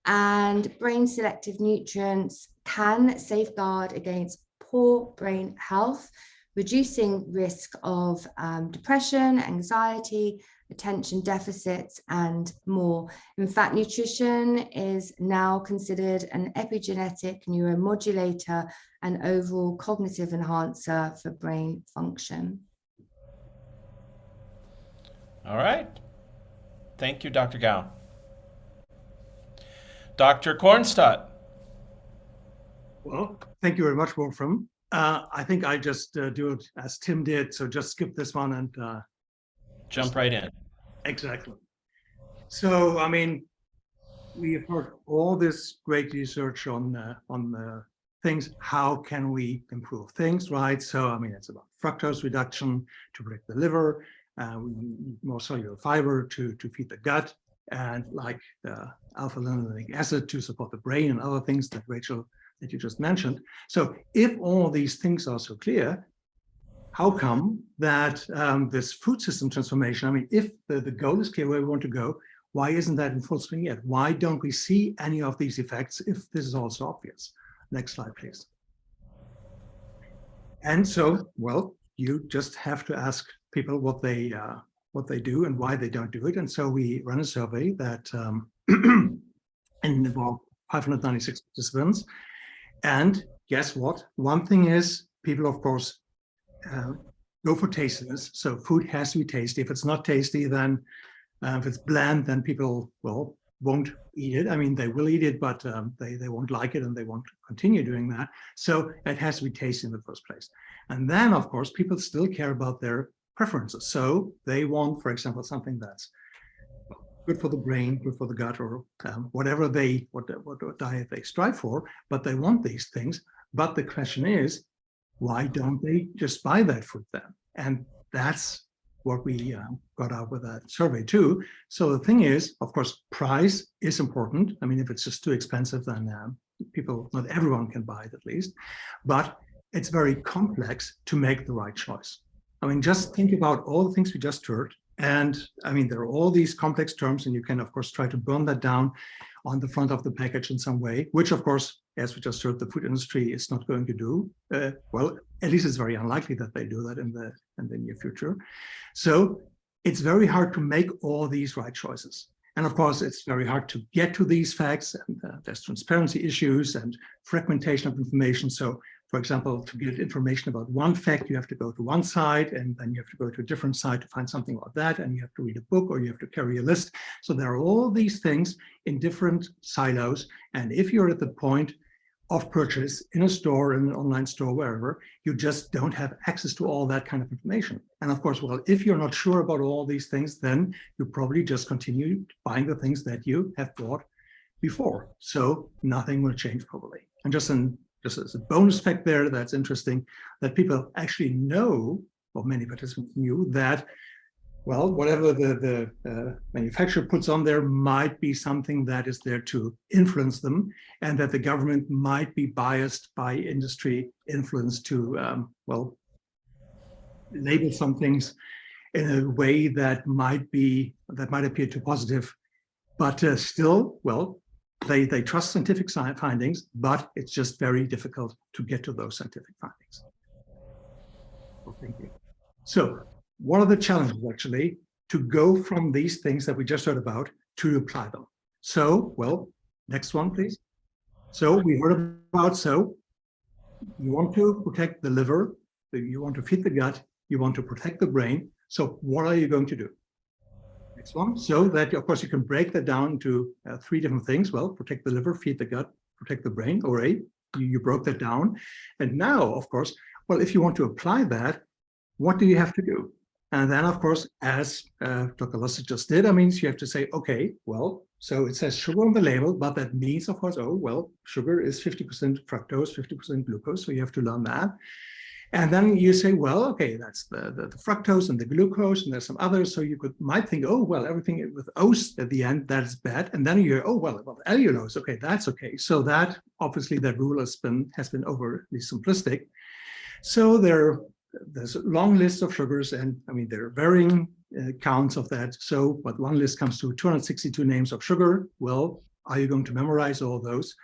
And brain selective nutrients can safeguard against poor brain health, reducing risk of depression, anxiety, attention deficits, and more. In fact, nutrition is now considered an epigenetic neuromodulator and overall cognitive enhancer for brain function. All right. Thank you, Dr. Gao. Dr. Kornstadt. Well, thank you very much, Wolfram. I think I just do it as Tim did, so just skip this one and Jump right in. exactly. So, I mean, we have heard all this great research on things. How can we improve things, right? So, I mean, it's about fructose reduction to protect the liver, we need more cellular fiber to feed the gut, and like the alpha-linolenic acid to support the brain and other things that Rachel, that you just mentioned. So, if all these things are so clear, how come that this food system transformation, I mean, if the goal is clear where we want to go, why isn't that in full swing yet? Why don't we see any of these effects if this is also obvious? Next slide, please. And so, well, you just have to ask people what they do and why they don't do it. And so we run a survey that involved 596 participants. And guess what? One thing is people, of course, go for tastiness. So food has to be tasty. If it's not tasty, then if it's bland, then people, well, won't eat it. I mean, they will eat it, but they won't like it and they won't continue doing that. So it has to be tasty in the first place. And then, of course, people still care about their preferences. So they want, for example, something that's good for the brain, good for the gut, or whatever what diet they strive for, but they want these things. But the question is, why don't they just buy that food then? And that's what we got out with that survey too. So the thing is, of course, price is important. I mean, if it's just too expensive, then people, not everyone can buy it at least, but it's very complex to make the right choice. I mean, just think about all the things we just heard. And I mean, there are all these complex terms, and you can, of course, try to burn that down on the front of the package in some way, which, of course, as we just heard, the food industry is not going to do. Well, at least it's very unlikely that they do that in the near future. So it's very hard to make all these right choices. And of course, it's very hard to get to these facts, and there's transparency issues and fragmentation of information. So, for example, to get information about one fact, you have to go to one site, and then you have to go to a different site to find something about that, and you have to read a book, or you have to carry a list. So there are all these things in different silos. And if you're at the point of purchase in a store, in an online store, wherever, you just don't have access to all that kind of information. And of course, well, if you're not sure about all these things, then you probably just continue buying the things that you have bought before. So nothing will change probably. And just as a bonus fact there, that's interesting, that people actually know, or many participants knew, that, well, whatever the manufacturer puts on there might be something that is there to influence them, and that the government might be biased by industry influence to, well, label some things in a way that might appear too positive, but still, well, they trust scientific findings, but it's just very difficult to get to those scientific findings. Well, thank you. So, what are the challenges actually to go from these things that we just heard about to apply them? So, well, next one, please. So we heard about, so you want to protect the liver, you want to feed the gut, you want to protect the brain. So what are you going to do? Next one. So that, of course, you can break that down into three different things. Well, protect the liver, feed the gut, protect the brain. All right, you broke that down. And now, of course, well, if you want to apply that, what do you have to do? And then, of course, as Dr. Lustig just did, I mean, you have to say, okay, well, so it says sugar on the label, but that means, of course, oh, well, sugar is 50% fructose, 50% glucose, so you have to learn that. And then you say, well, okay, that's the fructose and the glucose, and there's some others, so you might think, oh, well, everything with ose at the end, that's bad. And then you hear, oh, well, allulose, okay, that's okay. So that, obviously, that rule has been overly simplistic. So there's a long list of sugars, and I mean, there are varying counts of that. So, but one list comes to 262 names of sugar. Well, are you going to memorize all those?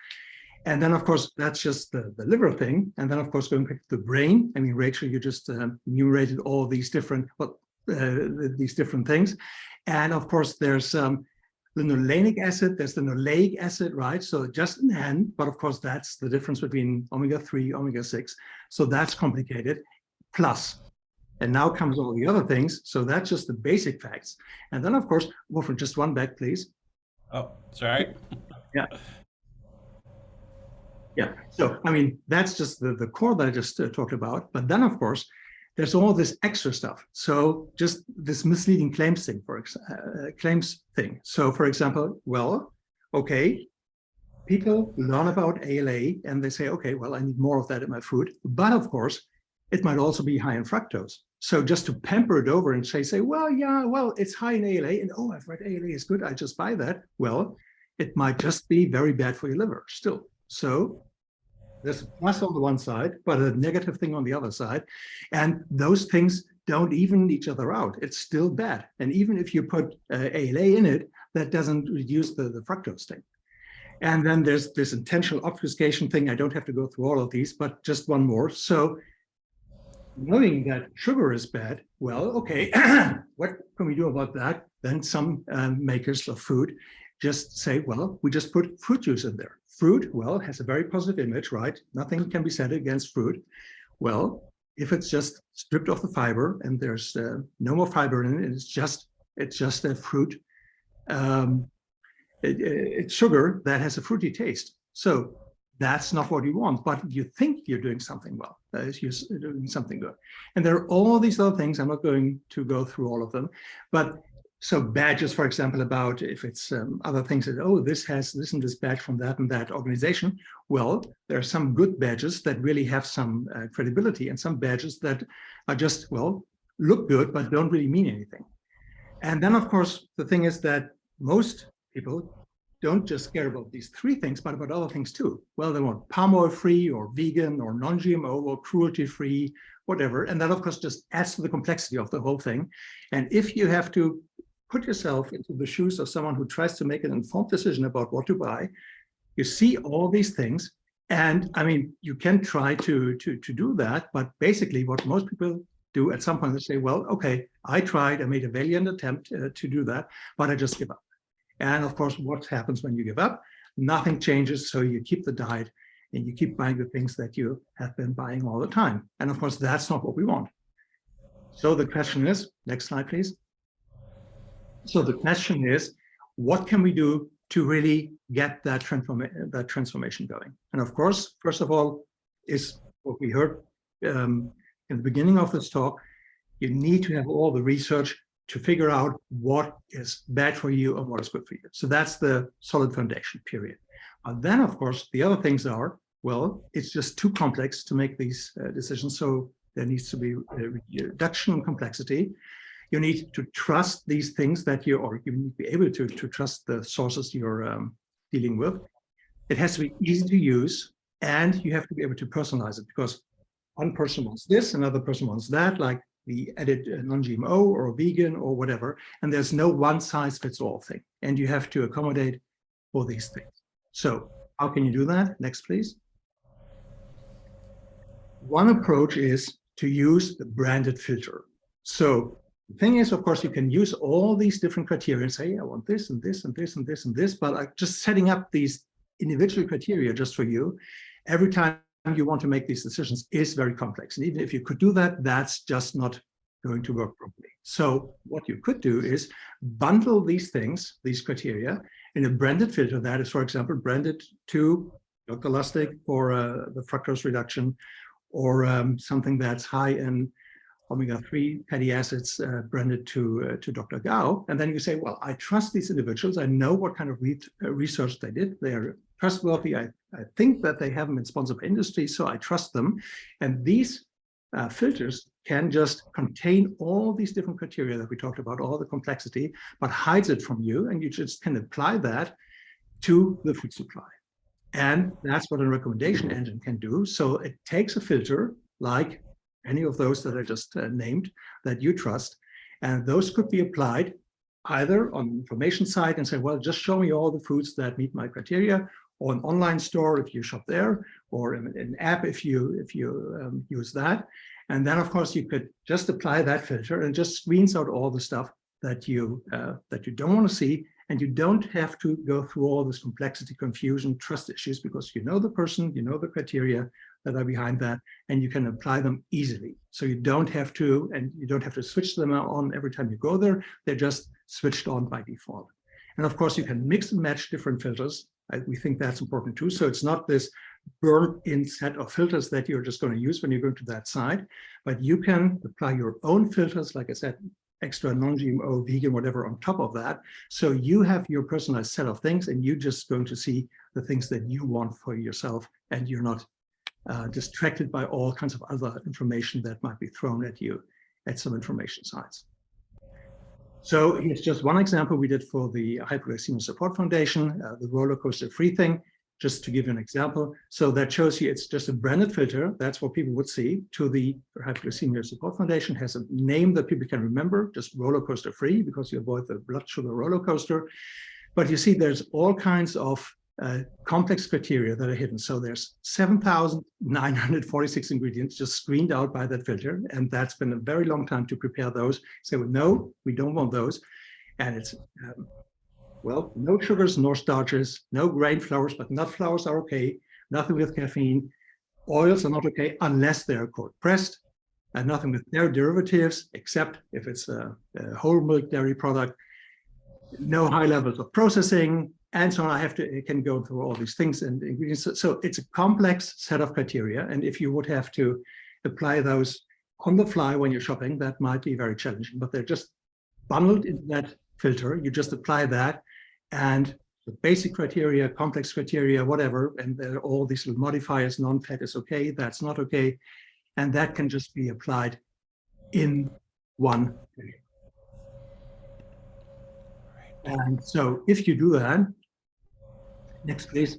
And then, of course, that's just the liver thing. And then, of course, going back to the brain. I mean, Rachel, you just enumerated all these different things. And of course, there's the linolenic acid, there's the oleic acid, right? So just in hand, but of course, that's the difference between omega-3, omega-6. So that's complicated. Plus, and now comes all the other things. So that's just the basic facts. And then, of course, Wolfram, just one back, please. Oh, sorry. Yeah. Yeah, so I mean, that's just the core that I just talked about. But then, of course, there's all this extra stuff. So just this misleading claims thing, So for example, well, okay, people learn about ALA and they say, okay, well, I need more of that in my food. But of course, it might also be high in fructose. So just to pamper it over and say, well, yeah, well, it's high in ALA, and oh, I've read ALA is good, I just buy that. Well, it might just be very bad for your liver still. So there's a plus on the one side, but a negative thing on the other side. And those things don't even each other out. It's still bad. And even if you put ALA in it, that doesn't reduce the fructose thing. And then there's this intentional obfuscation thing. I don't have to go through all of these, but just one more. So knowing that sugar is bad, well, okay, what can we do about that? Then some makers of food just say, well, we just put fruit juice in there. Fruit, well, has a very positive image, right? Nothing can be said against fruit. Well, if it's just stripped of the fiber and there's no more fiber in it, it's just a fruit. It's sugar that has a fruity taste. So that's not what you want, but you think you're doing something well, you're doing something good. And there are all these other things. I'm not going to go through all of them, but so badges, for example, about if it's other things that, oh, this has this and this badge from that and that organization. Well, there are some good badges that really have some credibility and some badges that are just, well, look good, but don't really mean anything. And then, of course, the thing is that most people don't just care about these three things, but about other things too. Well, they want palm oil free or vegan or non-GMO or cruelty free, whatever. And that, of course, just adds to the complexity of the whole thing. And if you have to put yourself into the shoes of someone who tries to make an informed decision about what to buy, you see all these things. And I mean, you can try to do that, but basically what most people do at some point, they say, well, okay, I tried, I made a valiant attempt to do that, but I just give up. And of course, what happens when you give up? Nothing changes, so you keep the diet and you keep buying the things that you have been buying all the time. And of course, that's not what we want. So the question is, next slide, please. So the question is, what can we do to really get that transformation going? And of course, first of all, is what we heard in the beginning of this talk. You need to have all the research to figure out what is bad for you and what is good for you. So that's the solid foundation, period. Then, of course, the other things are, well, it's just too complex to make these decisions. So there needs to be a reduction in complexity. You need to trust these things that you need to be able to trust the sources you're dealing with. It has to be easy to use, and you have to be able to personalize it, because one person wants this, another person wants that, like the added non-GMO or vegan or whatever, and there's no one size fits all thing, and you have to accommodate for these things. So how can you do that? Next, please. One approach is to use the branded filter. So the thing is, of course, you can use all these different criteria and say, I want this and this and this and this and this, but just setting up these individual criteria just for you, every time you want to make these decisions is very complex. And even if you could do that, that's just not going to work properly. So what you could do is bundle these things, these criteria, in a branded filter that is, for example, branded to Dr. Lustig for the fructose reduction, or something that's high in omega-3 fatty acids branded to Dr. Gao. And then you say, well, I trust these individuals. I know what kind of research they did. They are trustworthy. I think that they haven't been sponsored by industry, so I trust them. And these filters can just contain all these different criteria that we talked about, all the complexity, but hides it from you. And you just can apply that to the food supply. And that's what a recommendation engine can do. So it takes a filter like any of those that I just named that you trust, and those could be applied either on the information side and say, well, just show me all the foods that meet my criteria, or an online store if you shop there, or an app if you use that. And then, of course, you could just apply that filter and just screens out all the stuff that you don't want to see, and you don't have to go through all this complexity, confusion, trust issues, because you know the person, you know the criteria that are behind that, and you can apply them easily. So you don't have to, and you don't have to switch them on every time you go there. They're just switched on by default. And of course, you can mix and match different filters. We think that's important too. So it's not this burnt-in set of filters that you're just going to use when you go to that site, but you can apply your own filters, like I said, extra non-GMO, vegan, whatever on top of that. So you have your personalized set of things, and you're just going to see the things that you want for yourself, and you're not distracted by all kinds of other information that might be thrown at you at some information sites. So here's just one example we did for the Hypoglycemia Support Foundation, the roller coaster free thing, just to give you an example. So that shows you it's just a branded filter. That's what people would see. To the Hypoglycemia Support Foundation has a name that people can remember, just roller coaster free, because you avoid the blood sugar roller coaster. But you see there's all kinds of complex criteria that are hidden. So there's 7,946 ingredients just screened out by that filter. And that's been a very long time to prepare those. Say, well, no, we don't want those. And it's, well, no sugars, nor starches, no grain flours, but nut flours are okay. Nothing with caffeine. Oils are not okay unless they're cold pressed, and nothing with their derivatives, except if it's a whole milk dairy product. No high levels of processing, and so on. I can go through all these things and ingredients. So it's a complex set of criteria. And if you would have to apply those on the fly when you're shopping, that might be very challenging, but they're just bundled into that filter. You just apply that, and the basic criteria, complex criteria, whatever, and there are all these little modifiers. Non-fat is okay, that's not okay. And that can just be applied in one filter. And so if you do that, next please.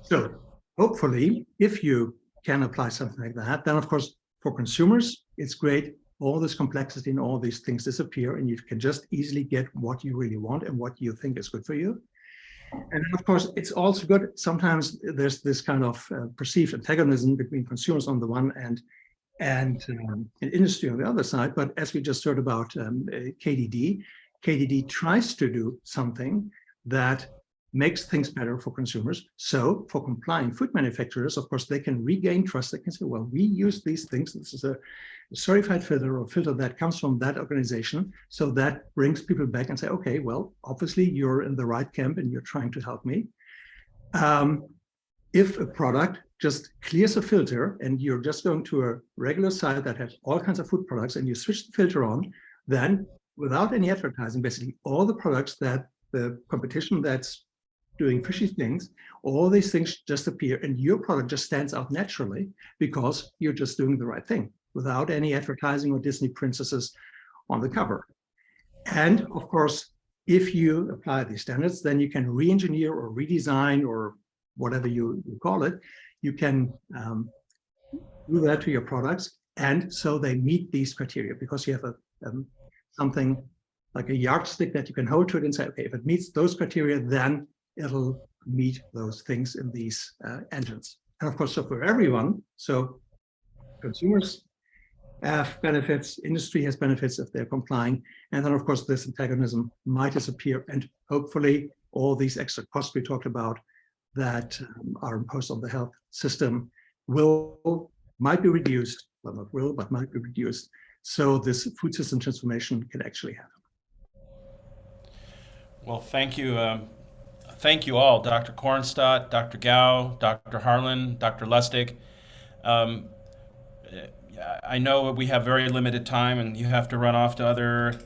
So hopefully, if you can apply something like that, then of course, for consumers, it's great. All this complexity and all these things disappear, and you can just easily get what you really want and what you think is good for you. And of course, it's also good. Sometimes there's this kind of perceived antagonism between consumers on the one end and industry on the other side. But as we just heard about KDD tries to do something that makes things better for consumers. So for complying food manufacturers, of course, they can regain trust. They can say, well, we use these things. This is a certified filter or filter that comes from that organization. So that brings people back and say, okay, well, obviously you're in the right camp and you're trying to help me. If a product just clears a filter and you're just going to a regular site that has all kinds of food products and you switch the filter on, then without any advertising, basically all the products that the competition that's doing fishy things, all these things just appear, and your product just stands out naturally because you're just doing the right thing without any advertising or Disney princesses on the cover. And of course, if you apply these standards, then you can re-engineer or redesign or whatever you call it. You can do that to your products, and so they meet these criteria because you have a something like a yardstick that you can hold to it and say, okay, if it meets those criteria, then it'll meet those things in these engines. And of course, so for everyone, so consumers have benefits, industry has benefits if they're complying. And then of course, this antagonism might disappear, and hopefully all these extra costs we talked about that are imposed on the health system might be reduced, well, not will, but might be reduced. So this food system transformation can actually happen. Well, thank you. Thank you all, Dr. Kornstadt, Dr. Gao, Dr. Harlan, Dr. Lustig. I know we have very limited time and you have to run off to other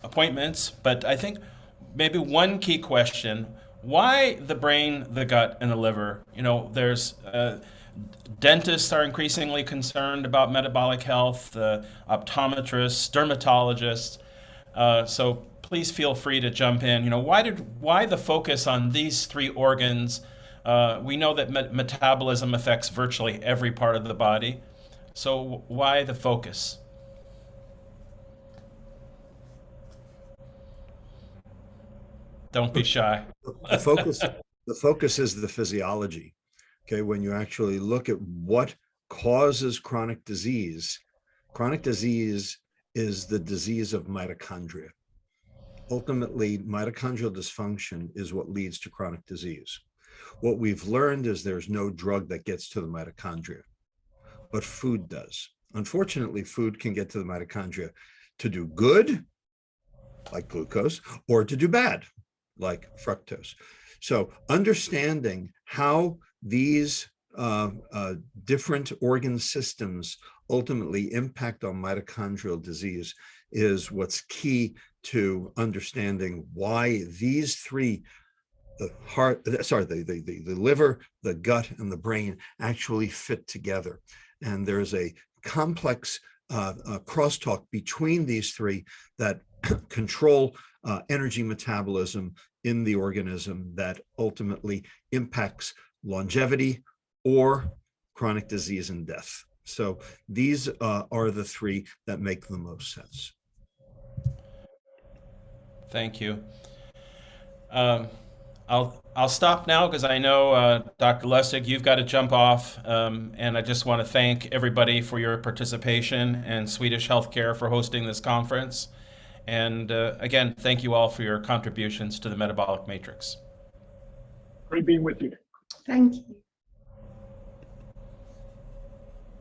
appointments, but I think maybe one key question, why the brain, the gut, and the liver? You know, there's dentists are increasingly concerned about metabolic health, optometrists, dermatologists. So please feel free to jump in. You know, why the focus on these three organs? We know that metabolism affects virtually every part of the body. So why the focus? Don't be shy. The focus is the physiology. Okay, when you actually look at what causes chronic disease is the disease of mitochondria. Ultimately, mitochondrial dysfunction is what leads to chronic disease. What we've learned is there's no drug that gets to the mitochondria, but food does. Unfortunately, food can get to the mitochondria to do good, like glucose, or to do bad, like fructose. So understanding how these different organ systems ultimately impact on mitochondrial disease is what's key to understanding why these three, the liver, the gut, and the brain actually fit together. And there's a complex crosstalk between these three that control energy metabolism in the organism that ultimately impacts longevity or chronic disease and death. So these are the three that make the most sense. Thank you. I'll stop now because I know, Dr. Lustig, you've got to jump off, and I just want to thank everybody for your participation and Swedish Health Care for hosting this conference. And again, thank you all for your contributions to the Metabolic Matrix. Great being with you. Thank you.